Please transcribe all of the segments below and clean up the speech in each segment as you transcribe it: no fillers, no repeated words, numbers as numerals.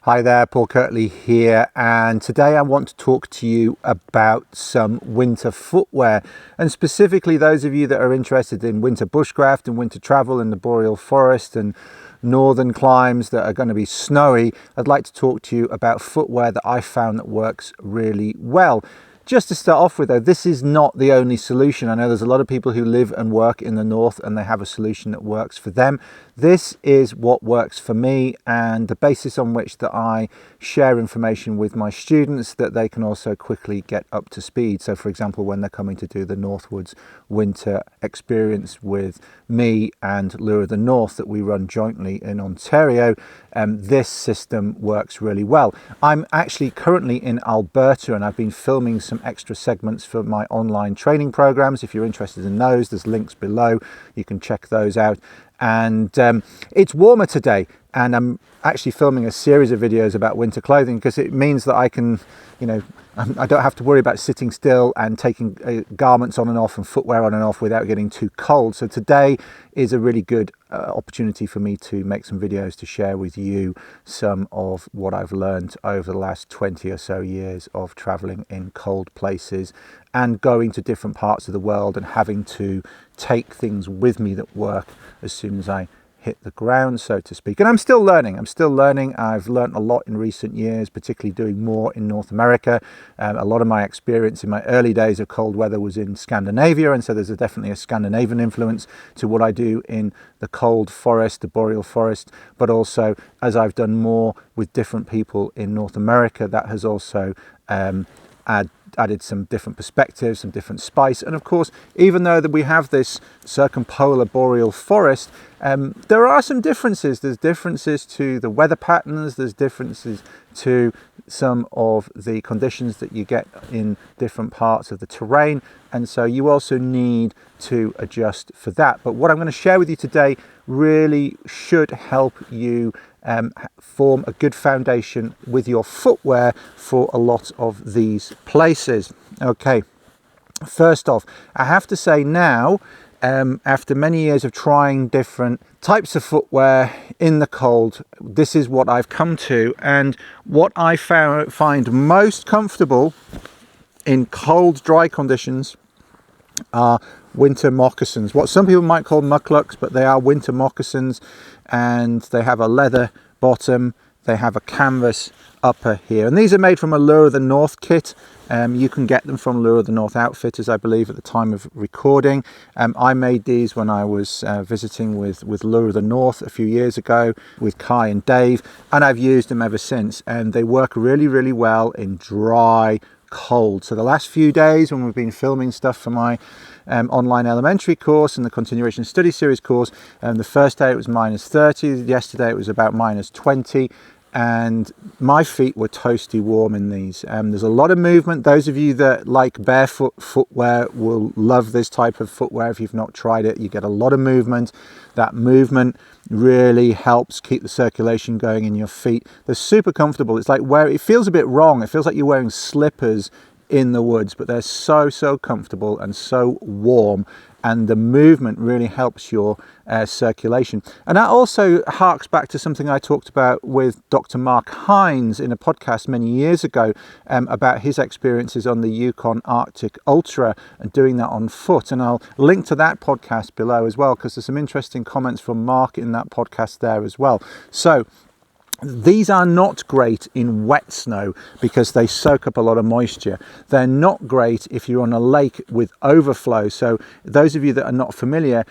Hi there, Paul Kirtley here, and today I want to talk to you about some winter footwear, and specifically those of you that are interested in winter bushcraft and winter travel in the boreal forest and northern climes that are going to be snowy. I'd like to talk to you about footwear that I found that works really well. Just to start off with though, this is not the only solution. I know there's a lot of people who live and work in the north and they have a solution that works for them. This is what works for me and the basis on which that I share information with my students that they can also quickly get up to speed. So for example, when they're coming to do the Northwoods winter experience with me and Lure of the North that we run jointly in Ontario, this system works really well. I'm actually currently in Alberta and I've been filming some extra segments for my online training programs. If you're interested in those, there's links below. You can check those out. And it's warmer today and I'm actually filming a series of videos about winter clothing because it means that I can, I don't have to worry about sitting still and taking garments on and off and footwear on and off without getting too cold. So today is a really good opportunity for me to make some videos to share with you some of what I've learned over the last 20 or so years of traveling in cold places and going to different parts of the world and having to take things with me that work as soon as I hit the ground, so to speak. And I'm still learning. I've learned a lot in recent years, particularly doing more in North America. A lot of my experience in my early days of cold weather was in Scandinavia, and so there's definitely a Scandinavian influence to what I do in the cold forest, the boreal forest, but also as I've done more with different people in North America, that has also added some different perspectives, some different spice. And of course, even though that we have this circumpolar boreal forest, there are some differences. There's differences to the weather patterns, there's differences to some of the conditions that you get in different parts of the terrain, and so you also need to adjust for that. But what I'm going to share with you today really should help you form a good foundation with your footwear for a lot of these places. Okay, first off, I have to say now, after many years of trying different types of footwear in the cold, this is what I've come to, and what I find most comfortable in cold, dry conditions are winter moccasins, what some people might call mucklucks, but they are winter moccasins, and they have a leather bottom, they have a canvas upper here, and these are made from a Lure of the North kit. You can get them from Lure of the North Outfitters, I believe, at the time of recording. I made these when I was visiting with Lure of the North a few years ago with Kai and Dave, and I've used them ever since, and they work really, really well in dry, cold. So the last few days when we've been filming stuff for my online elementary course and the continuation study series course, the first day it was -30, yesterday it was about -20, and my feet were toasty warm in these. There's a lot of movement. Those of you that like barefoot footwear will love this type of footwear. If you've not tried it, you get a lot of movement. That movement really helps keep the circulation going in your feet. They're super comfortable. It's like it feels a bit wrong. It feels like you're wearing slippers in the woods, but they're so comfortable and so warm, and the movement really helps your circulation. And that also harks back to something I talked about with Dr. Mark Hines in a podcast many years ago about his experiences on the Yukon Arctic Ultra and doing that on foot. And I'll link to that podcast below as well, because there's some interesting comments from Mark in that podcast there as well. So these are not great in wet snow because they soak up a lot of moisture. They're not great if you're on a lake with overflow. So those of you that are not familiar,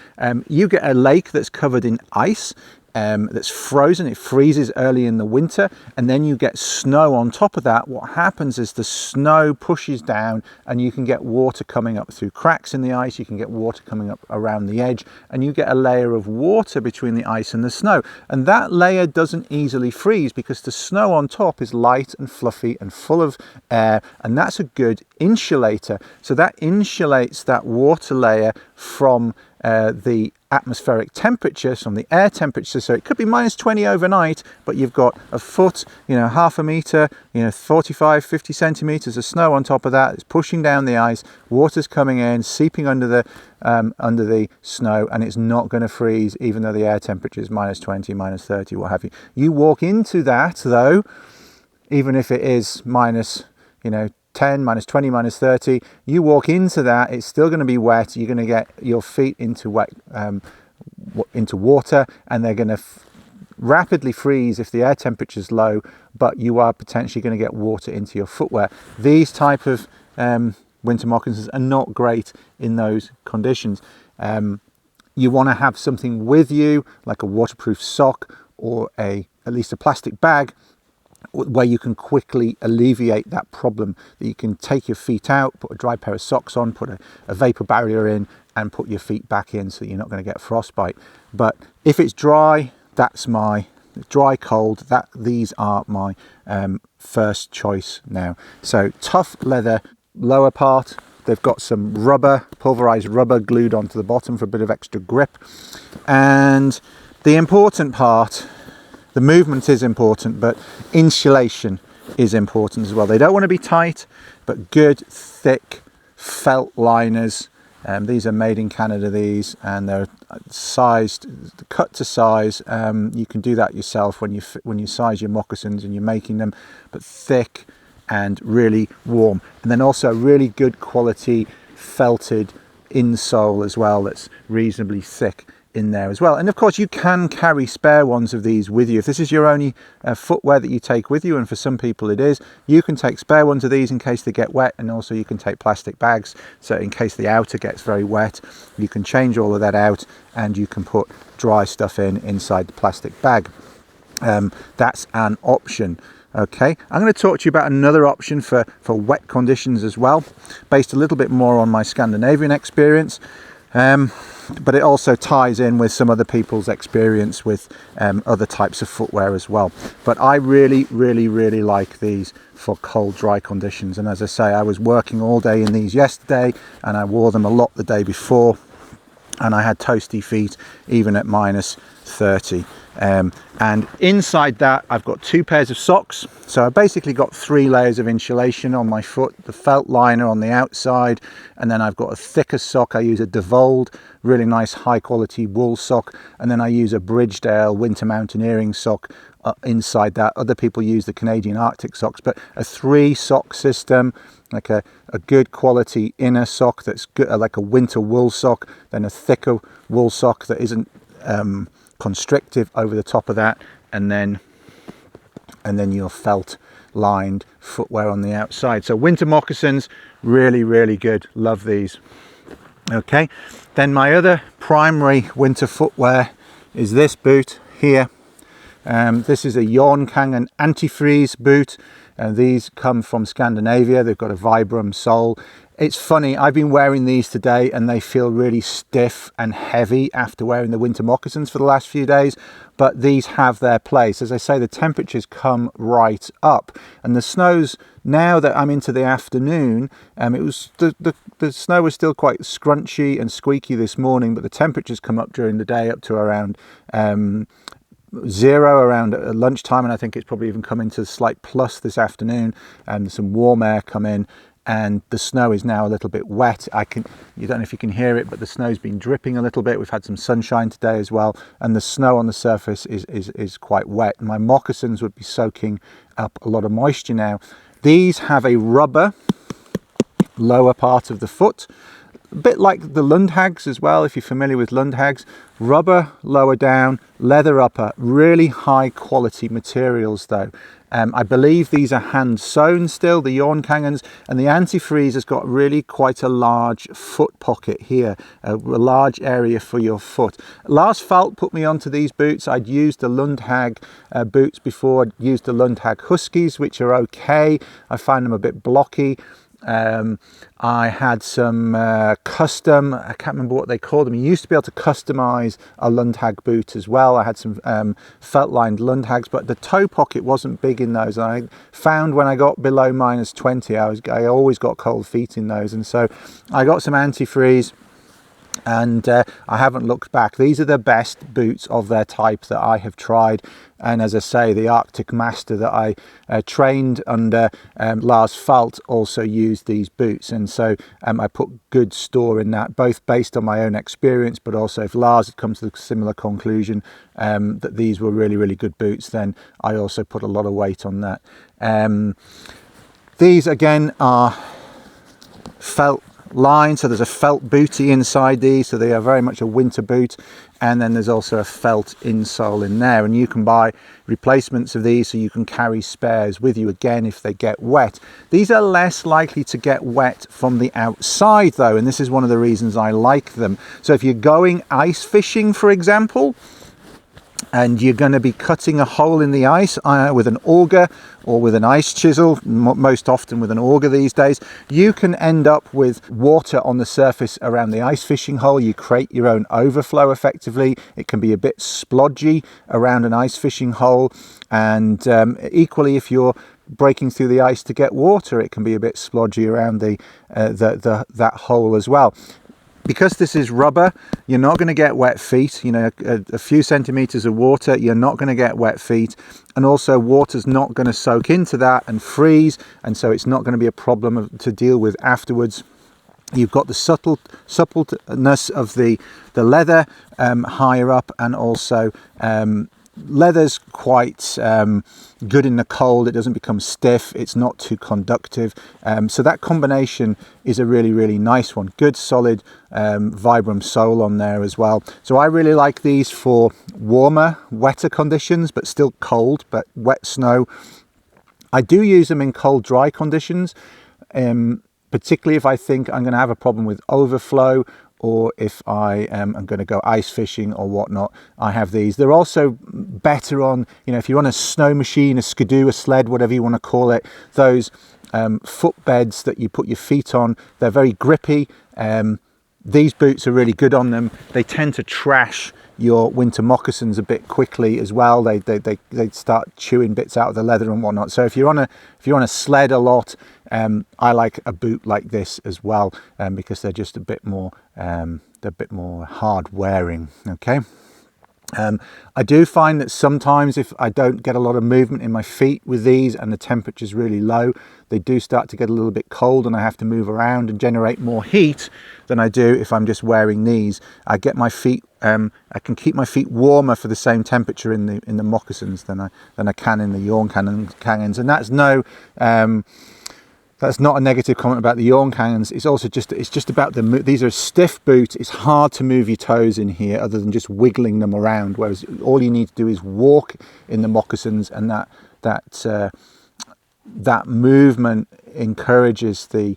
you get a lake that's covered in ice, that's frozen. It freezes early in the winter, and then you get snow on top of that. What happens is the snow pushes down and you can get water coming up through cracks in the ice, you can get water coming up around the edge, and you get a layer of water between the ice and the snow, and that layer doesn't easily freeze because the snow on top is light and fluffy and full of air, and that's a good insulator. So that insulates that water layer from the atmospheric temperature, from the air temperature. So it could be minus 20 overnight, but you've got a foot, you know, half a meter, you know, 45, 50 centimeters of snow on top of that. It's pushing down the ice, water's coming in, seeping under the snow, and it's not going to freeze, even though the air temperature is minus 20, minus 30, what have you. You walk into that though, even if it is minus, you know, 10, minus 20, minus 30, you walk into that, it's still going to be wet. You're going to get your feet into into water, and they're going to rapidly freeze if the air temperature is low, but you are potentially going to get water into your footwear. These type of winter moccasins are not great in those conditions. You want to have something with you, like a waterproof sock or at least a plastic bag, where you can quickly alleviate that problem, that you can take your feet out, put a dry pair of socks on, put a vapor barrier in, and put your feet back in, so you're not going to get frostbite. But if it's dry, that's my dry cold, these are my first choice now. So tough leather lower part, they've got some rubber, pulverized rubber glued onto the bottom for a bit of extra grip. And the important part, the movement is important, but insulation is important as well. They don't want to be tight, but good, thick felt liners. These are made in Canada, these, and they're sized, cut to size. You can do that yourself when you size your moccasins and you're making them, but thick and really warm. And then also really good quality felted insole as well, that's reasonably thick in there as well. And of course you can carry spare ones of these with you. If this is your only footwear that you take with you, and for some people it is, you can take spare ones of these in case they get wet, and also you can take plastic bags, so in case the outer gets very wet, you can change all of that out and you can put dry stuff inside the plastic bag. That's an option. Okay, I'm going to talk to you about another option for wet conditions as well, based a little bit more on my Scandinavian experience. But it also ties in with some other people's experience with other types of footwear as well. But I really like these for cold, dry conditions. And as I say, I was working all day in these yesterday, and I wore them a lot the day before, and I had toasty feet even at minus 30. And inside that I've got 2 pairs of socks, so I basically got 3 layers of insulation on my foot, the felt liner on the outside, and then I've got a thicker sock. I use a Devold, really nice high quality wool sock, and then I use a Bridgedale winter mountaineering sock inside that. Other people use the Canadian Arctic socks, but a 3 sock system, like a good quality inner sock that's good, like a winter wool sock, then a thicker wool sock that isn't constrictive over the top of that, and then your felt lined footwear on the outside. So winter moccasins, really good, love these. Okay, then my other primary winter footwear is this boot here. This is a Jornkangen antifreeze boot. These come from Scandinavia. They've got a Vibram sole. It's funny, I've been wearing these today and they feel really stiff and heavy after wearing the winter moccasins for the last few days, but these have their place. As I say, the temperatures come right up, and the snows, now that I'm into the afternoon, it was the snow was still quite scrunchy and squeaky this morning, but the temperatures come up during the day up to around 0 around lunchtime, and I think it's probably even come into slight plus this afternoon, and some warm air come in, and the snow is now a little bit wet. You don't know if you can hear it, but the snow's been dripping a little bit. We've had some sunshine today as well, and the snow on the surface is quite wet. My moccasins would be soaking up a lot of moisture now. These have a rubber lower part of the foot, a bit like the Lundhags as well, if you're familiar with Lundhags. Rubber lower down, leather upper, really high quality materials though. I believe these are hand sewn still, the Jornkangens, and the antifreeze has got really quite a large foot pocket here, a large area for your foot. Lars Falk put me onto these boots. I'd used the Lundhag boots before. I'd used the Lundhag Huskies, which are okay. I find them a bit blocky. I had some custom, I can't remember what they called them. You used to be able to customize a Lundhag boot as well. I had some felt lined Lundhags, but the toe pocket wasn't big in those. And I found when I got below -20, I always got cold feet in those, and so I got some antifreeze and I haven't looked back. These are the best boots of their type that I have tried, and as I say, the Arctic master that I trained under, Lars Falt, also used these boots, and so I put good store in that, both based on my own experience, but also if Lars had come to the similar conclusion that these were really, really good boots, then I also put a lot of weight on that. These again are felt line, so there's a felt bootie inside these, so they are very much a winter boot, and then there's also a felt insole in there, and you can buy replacements of these so you can carry spares with you again if they get wet. These are less likely to get wet from the outside though, and this is one of the reasons I like them. So if you're going ice fishing, for example, and you're going to be cutting a hole in the ice with an auger or with an ice chisel, most often with an auger these days, you can end up with water on the surface around the ice fishing hole. You create your own overflow effectively. It can be a bit splodgy around an ice fishing hole, and equally if you're breaking through the ice to get water, it can be a bit splodgy around that hole as well. Because this is rubber, you're not going to get wet feet. You know, a few centimeters of water, you're not going to get wet feet. And also water's not going to soak into that and freeze. And so it's not going to be a problem to deal with afterwards. You've got the suppleness of the leather higher up, and also leather's quite good in the cold. It doesn't become stiff, it's not too conductive, so that combination is a really, really nice one. Good solid Vibram sole on there as well. So I really like these for warmer, wetter conditions, but still cold, but wet snow. I do use them in cold, dry conditions, particularly if I think I'm going to have a problem with overflow, or if I am going to go ice fishing or whatnot. I have these. They're also better on, you know, if you're on a snow machine, a skidoo, a sled, whatever you want to call it, those footbeds that you put your feet on, they're very grippy. These boots are really good on them. They tend to trash your winter moccasins a bit quickly as well. They start chewing bits out of the leather and whatnot. So if you're on a sled a lot, I like a boot like this as well, because they're just a bit more hard wearing. Okay. I do find that sometimes if I don't get a lot of movement in my feet with these and the temperature's really low, they do start to get a little bit cold and I have to move around and generate more heat than I do if I'm just wearing these. I get my feet, I can keep my feet warmer for the same temperature in the moccasins than I can in the Yorn canyons, and that's no. That's not a negative comment about the Yorn canyons. It's also just about these are a stiff boot. It's hard to move your toes in here other than just wiggling them around. Whereas all you need to do is walk in the moccasins, and that movement encourages the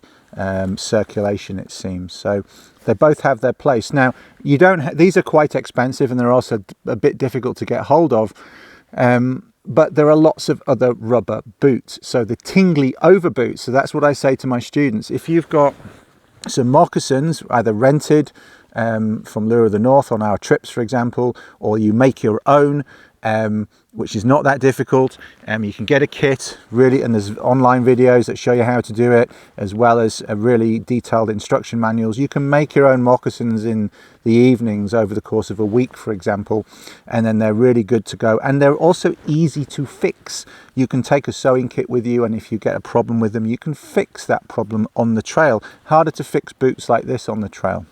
circulation, it seems. So they both have their place. Now these are quite expensive, and they're also a bit difficult to get hold of. But there are lots of other rubber boots. So the tingly overboots, so that's what I say to my students. If you've got some moccasins, either rented from Lure of the North on our trips, for example, or you make your own, which is not that difficult. You can get a kit, really, and there's online videos that show you how to do it, as well as really detailed instruction manuals. You can make your own moccasins in the evenings over the course of a week, for example, and then they're really good to go. And they're also easy to fix. You can take a sewing kit with you, and if you get a problem with them, you can fix that problem on the trail. Harder to fix boots like this on the trail.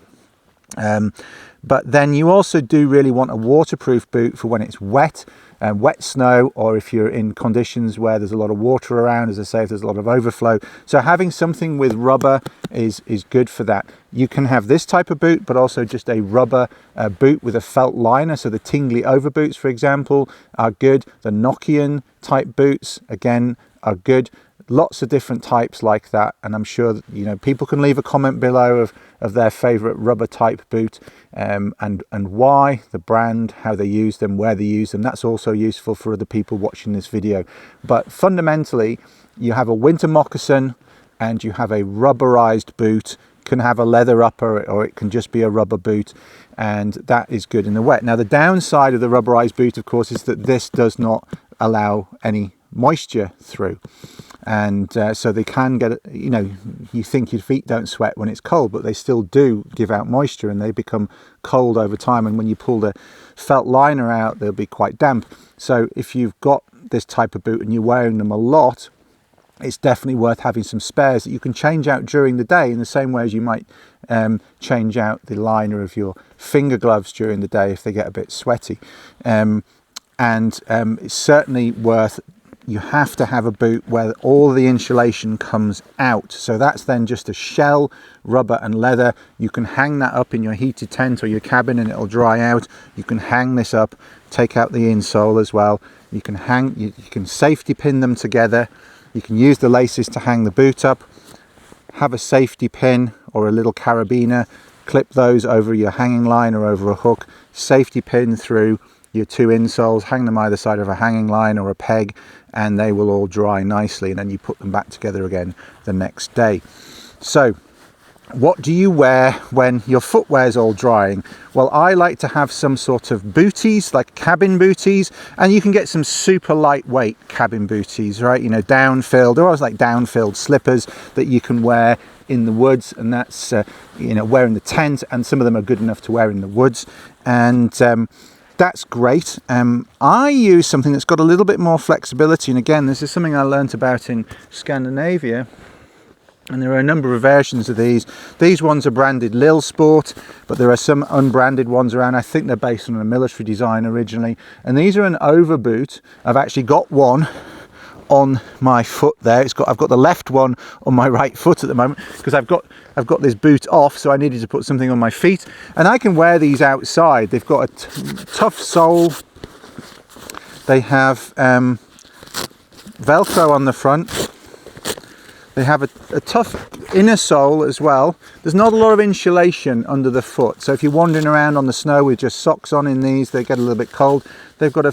But then you also do really want a waterproof boot for when it's wet, wet snow, or if you're in conditions where there's a lot of water around, as I say, if there's a lot of overflow. So having something with rubber is good for that. You can have this type of boot, but also just a rubber boot with a felt liner. So the tingly overboots, for example, are good. The Nokian type boots, again, are good. Lots of different types like that, and I'm sure that, you know, people can leave a comment below of their favorite rubber type boot, and why, the brand, how they use them, where they use them. That's also useful for other people watching this video. But fundamentally, you have a winter moccasin and you have a rubberized boot. It can have a leather upper, or it can just be a rubber boot, and that is good in the wet. Now the downside of the rubberized boot, of course, is that this does not allow any moisture through. and so they can get, you know, you think your feet don't sweat when it's cold, but they still do give out moisture, and they become cold over time, and when you pull the felt liner out, they'll be quite damp. So if you've got this type of boot and you're wearing them a lot, it's definitely worth having some spares that you can change out during the day, in the same way as you might change out the liner of your finger gloves during the day if they get a bit sweaty. It's certainly worth, you have to have a boot where all the insulation comes out. So that's then just a shell, rubber and leather. You can hang that up in your heated tent or your cabin and it'll dry out. You can hang this up, take out the insole as well. You can safety pin them together. You can use the laces to hang the boot up, have a safety pin or a little carabiner, clip those over your hanging line or over a hook, safety pin through your two insoles, hang them either side of a hanging line or a peg, and they will all dry nicely, and then you put them back together again the next day. So what do you wear when your footwear's all drying? Well, I like to have some sort of booties, like cabin booties, and you can get some super lightweight cabin booties, right? You know, down-filled, or like down-filled slippers that you can wear in the woods, and that's, you know, wear in the tent, and some of them are good enough to wear in the woods, and that's great. I use something that's got a little bit more flexibility, and again, this is something I learnt about in Scandinavia. And there are a number of versions of these. These ones are branded Lil Sport, but there are some unbranded ones around. I think they're based on a military design originally. And these are an overboot. I've actually got one on my foot there. I've got the left one on my right foot at the moment because I've got this boot off, so I needed to put something on my feet. And I can wear these outside. They've got a tough sole. They have Velcro on the front. They have a tough inner sole as well. There's not a lot of insulation under the foot, so if you're wandering around on the snow with just socks on in these, they get a little bit cold. They've got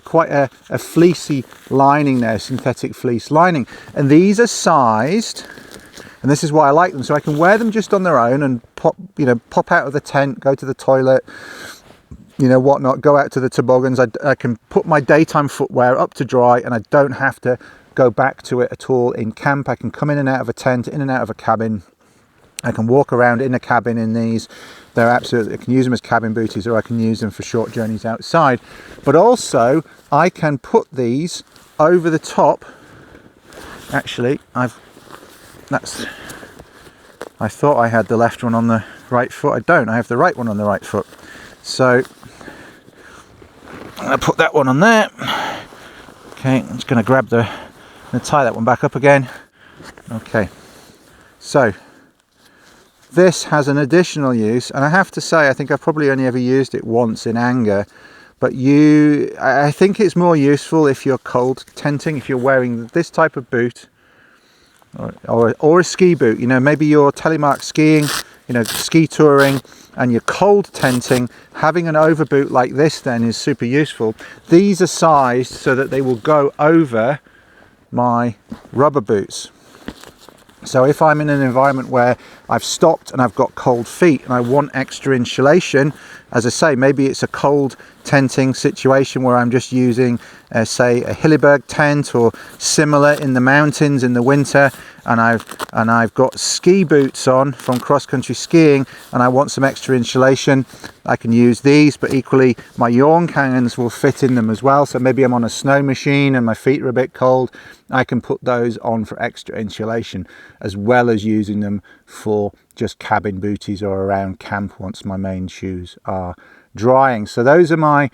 quite a fleecy lining there, synthetic fleece lining, and these are sized, and this is why I like them, so I can wear them just on their own and pop out of the tent, go to the toilet, you know, whatnot, go out to the toboggans. I can put my daytime footwear up to dry, and I don't have to go back to it at all in camp. I can come in and out of a tent, in and out of a cabin. I can walk around in a cabin in these. They're absolutely, I can use them as cabin booties, or I can use them for short journeys outside. But also I can put these over the top. Actually, I thought I had the left one on the right foot. I don't. I have the right one on the right foot. So I'm going to put that one on there. Okay, I'm just going to grab and tie that one back up again. Okay, so this has an additional use, and I have to say I think I've probably only ever used it once in anger, but I think it's more useful if you're cold tenting, if you're wearing this type of boot or a ski boot. You know, maybe you're telemark skiing, you know, ski touring, and you're cold tenting. Having an overboot like this then is super useful. These are sized so that they will go over my rubber boots. So if I'm in an environment where I've stopped and I've got cold feet and I want extra insulation, as I say, maybe it's a cold tenting situation where I'm just using say a Hilleberg tent or similar in the mountains in the winter, and I've got ski boots on from cross-country skiing and I want some extra insulation, I can use these, but equally my Jornkangans will fit in them as well. So maybe I'm on a snow machine and my feet are a bit cold, I can put those on for extra insulation, as well as using them for just cabin booties or around camp once my main shoes are drying. So those are my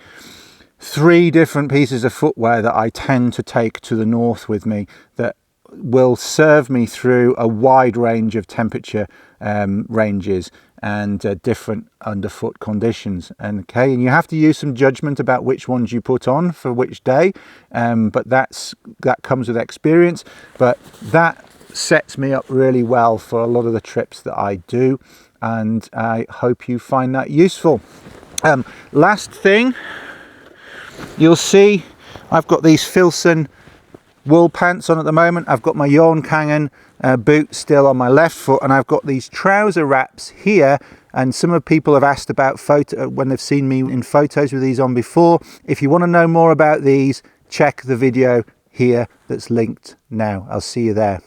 3 different pieces of footwear that I tend to take to the north with me, that will serve me through a wide range of temperature ranges and different underfoot conditions. And you have to use some judgment about which ones you put on for which day, but that comes with experience. But that sets me up really well for a lot of the trips that I do, and I hope you find that useful. Last thing, you'll see I've got these Filson wool pants on at the moment. I've got my Jornkangen boot still on my left foot, and I've got these trouser wraps here, and some of people have asked about when they've seen me in photos with these on before. If you want to know more about these, check the video here that's linked now. I'll see you there.